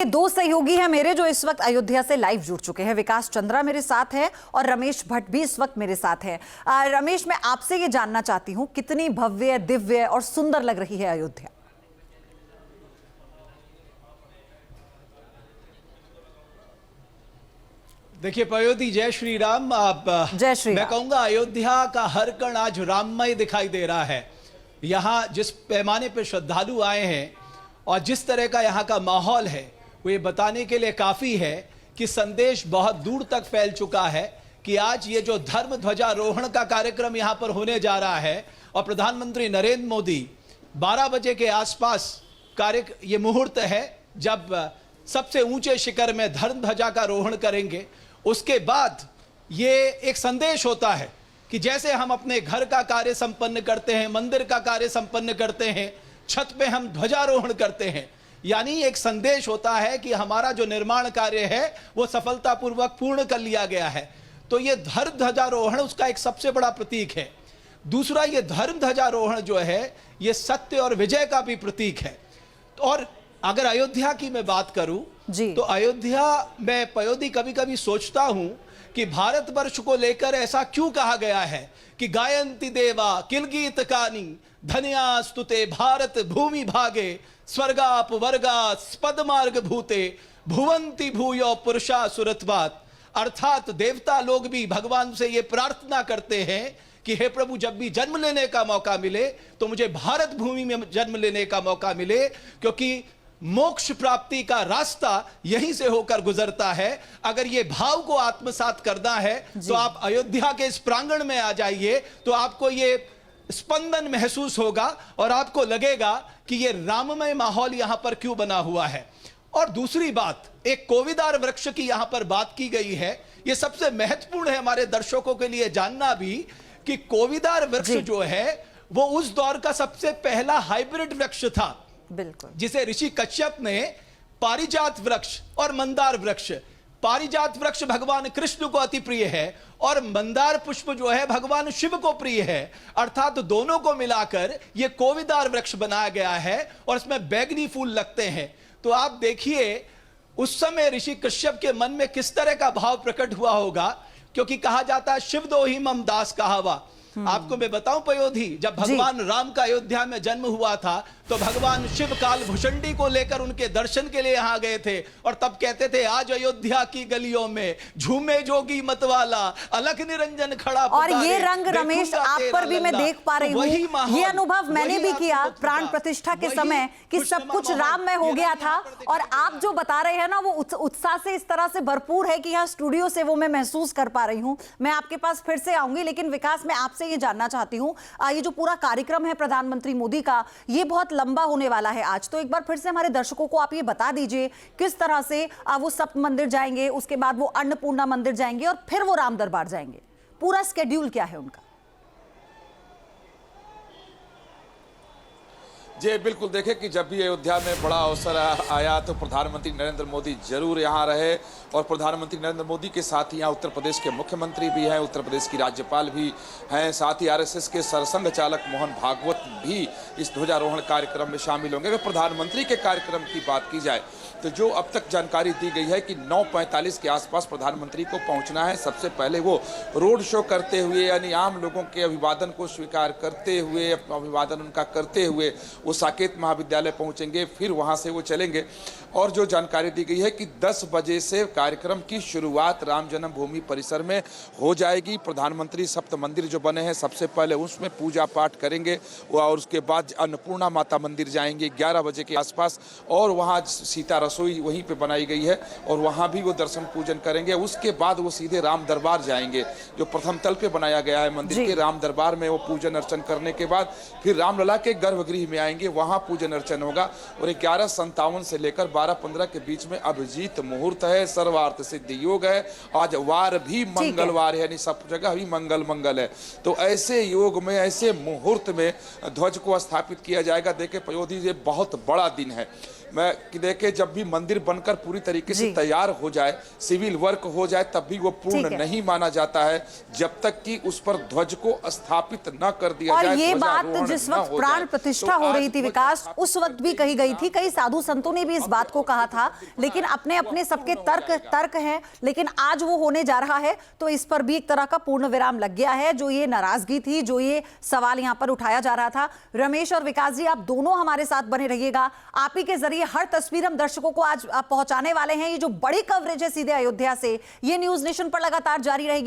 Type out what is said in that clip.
दो सहयोगी हैं मेरे जो इस वक्त अयोध्या से लाइव जुड़ चुके हैं। विकास चंद्रा मेरे साथ है और रमेश भट्ट भी इस वक्त मेरे साथ है। रमेश, मैं आपसे ये जानना चाहती हूं, कितनी भव्य, दिव्य और सुंदर लग रही है अयोध्या? देखिए पयोधी, जय श्री राम। जय श्री राम। मैं कहूंगा अयोध्या का हर कण आज राममय दिखाई दे रहा है। यहाँ जिस पैमाने पर श्रद्धालु आए हैं और जिस तरह का यहाँ का माहौल है, वो ये बताने के लिए काफी है कि संदेश बहुत दूर तक फैल चुका है कि आज ये जो धर्म ध्वजारोहण का कार्यक्रम यहाँ पर होने जा रहा है और प्रधानमंत्री नरेंद्र मोदी 12 बजे के आसपास ये मुहूर्त है जब सबसे ऊंचे शिखर में धर्म ध्वजा का रोहण करेंगे। उसके बाद ये एक संदेश होता है कि जैसे हम अपने घर का कार्य संपन्न करते हैं, मंदिर का कार्य संपन्न करते हैं, छत पे हम ध्वजारोहण करते हैं, यानी एक संदेश होता है कि हमारा जो निर्माण कार्य है वो सफलतापूर्वक पूर्ण कर लिया गया है। तो ये धर्म ध्वजारोहण उसका एक सबसे बड़ा प्रतीक है। दूसरा, ये धर्म ध्वजारोहण जो है ये सत्य और विजय का भी प्रतीक है। और अगर अयोध्या की मैं बात करूं तो अयोध्या में पयोधी कभी कभी सोचता हूं कि भारतवर्ष को लेकर ऐसा क्यों कहा गया है कि गायन्ति देवा किल गीत कानी धन्यास्तुते भारत भूमि भागे स्वर्गाप वर्गा पदमार्ग भूते भुवंति भूयो पुरुषा सुरत्वात। अर्थात देवता लोग भी भगवान से ये प्रार्थना करते हैं कि हे प्रभु, जब भी जन्म लेने का मौका मिले तो मुझे भारत भूमि में जन्म लेने का मौका मिले, क्योंकि मोक्ष प्राप्ति का रास्ता यहीं से होकर गुजरता है। अगर ये भाव को आत्मसात करना है तो आप अयोध्या के इस प्रांगण में आ जाइए तो आपको ये स्पंदन महसूस होगा और आपको लगेगा कि ये राममय माहौल यहां पर क्यों बना हुआ है। और दूसरी बात, एक कोविदार वृक्ष की यहां पर बात की गई है। ये सबसे महत्वपूर्ण है हमारे दर्शकों के लिए जानना भी कि कोविदार वृक्ष जो है वो उस दौर का सबसे पहला हाइब्रिड वृक्ष था, बिल्कुल, जिसे ऋषि कश्यप ने पारिजात वृक्ष और मंदार वृक्ष, पारिजात वृक्ष भगवान कृष्ण को अति प्रिय है और मंदार पुष्प जो है भगवान शिव को प्रिय है। अर्थात दोनों को मिलाकर यह कोविदार वृक्ष बनाया गया है और इसमें बैगनी फूल लगते हैं। तो आप देखिए उस समय ऋषि कश्यप के मन में किस तरह का भाव प्रकट हुआ होगा, क्योंकि कहा जाता है शिव दो ही मम दास कहावा। आपको मैं बताऊं पयोधी, जब भगवान राम का अयोध्या में जन्म हुआ था तो भगवान शिव काल भुषंडी को लेकर उनके दर्शन के लिए यहां गए थे और तब कहते थे आज अयोध्या की गलियों में झूमे जोगी मतवाला अलख निरंजन खड़ा। और ये रंग रमेश आप पर भी मैं देख पा रही हूँ, ये अनुभव मैंने भी किया प्राण प्रतिष्ठा के समय कि सब कुछ राम में हो गया था। और आप जो बता रहे हैं ना वो उत्साह से इस तरह से भरपूर है कि यहाँ स्टूडियो से वो मैं महसूस कर पा रही हूँ। मैं आपके पास फिर से आऊंगी, लेकिन विकास मैं आपसे ये जानना चाहती हूँ, ये जो पूरा कार्यक्रम है प्रधानमंत्री मोदी का, ये बहुत लंबा होने वाला है आज, तो एक बार फिर से हमारे दर्शकों को आप ये बता दीजिए किस तरह से वो सप्त मंदिर जाएंगे, उसके बाद वो अन्नपूर्णा मंदिर जाएंगे और फिर वो राम दरबार जाएंगे। पूरा स्केड्यूल क्या है उनका? जी बिल्कुल, देखें कि जब भी अयोध्या में बड़ा अवसर आया तो प्रधानमंत्री नरेंद्र मोदी जरूर यहाँ रहे और प्रधानमंत्री नरेंद्र मोदी के साथ ही यहाँ उत्तर प्रदेश के मुख्यमंत्री भी हैं, उत्तर प्रदेश की राज्यपाल भी हैं, साथ ही आरएसएस के सरसंघ चालक मोहन भागवत भी इस ध्वजारोहण कार्यक्रम में शामिल होंगे। अगर प्रधानमंत्री के कार्यक्रम की बात की जाए तो जो अब तक जानकारी दी गई है कि 9:45 के आसपास प्रधानमंत्री को पहुंचना है। सबसे पहले वो रोड शो करते हुए, यानी आम लोगों के अभिवादन को स्वीकार करते हुए, अभिवादन उनका करते हुए वो साकेत महाविद्यालय पहुंचेंगे, फिर वहां से वो चलेंगे। और जो जानकारी दी गई है कि 10 बजे से कार्यक्रम की शुरुआत राम जन्मभूमि परिसर में हो जाएगी। प्रधानमंत्री सप्त मंदिर जो बने हैं सबसे पहले उसमें पूजा पाठ करेंगे और उसके बाद अन्नपूर्णा माता मंदिर जाएंगे 11 बजे के आसपास, और वहाँ सीता रसोई वहीं पे बनाई गई है और वहाँ भी वो दर्शन पूजन करेंगे। उसके बाद वो सीधे राम दरबार जाएंगे, जो प्रथम तल पे बनाया गया है मंदिर के। राम दरबार में वो पूजन अर्चन करने के बाद फिर रामलला के गर्भगृह में आएंगे, वहाँ पूजन अर्चन होगा। और 11:57 से लेकर 12:15 के बीच में अभिजीत मुहूर्त है, सर्वार्थ सिद्धि योग है। आज वार भी मंगलवार है, यानी सब जगह भी मंगल मंगल है। तो ऐसे योग में, ऐसे मुहूर्त में ध्वज को स्थापित किया जाएगा। देखे पयोधी, ये बहुत बड़ा दिन है, कि देखिए जब भी मंदिर बनकर पूरी तरीके से जी। तैयार हो जाए, सिविल वर्क हो जाए, तब भी वो ठीक पूर्ण है। नहीं माना जाता है जब तक कि उस पर ध्वज को स्थापित न कर दिया और जाए। ये बात ध्वजारोहण जिस न वक्त हो प्राण जाए। प्रतिष्ठा तो हो आज रही थी ध्वज विकास, स्थापित उस वक्त भी कही गई थी, कई साधु संतों ने भी इस बात को कहा था, लेकिन अपने अपने सबके तर्क हैं, लेकिन आज वो होने जा रहा है तो इस पर भी एक तरह का पूर्ण विराम लग गया है। जो ये नाराजगी थी, जो ये सवाल यहां पर उठाया जा रहा था। रमेश और विकास जी, आप दोनों हमारे साथ बने रहिएगा। आप ही के जरिए हर तस्वीर हम दर्शकों को आज पहुंचाने वाले हैं। ये जो बड़ी कवरेज है सीधे अयोध्या से, ये न्यूज नेशन पर लगातार जारी रहेगी।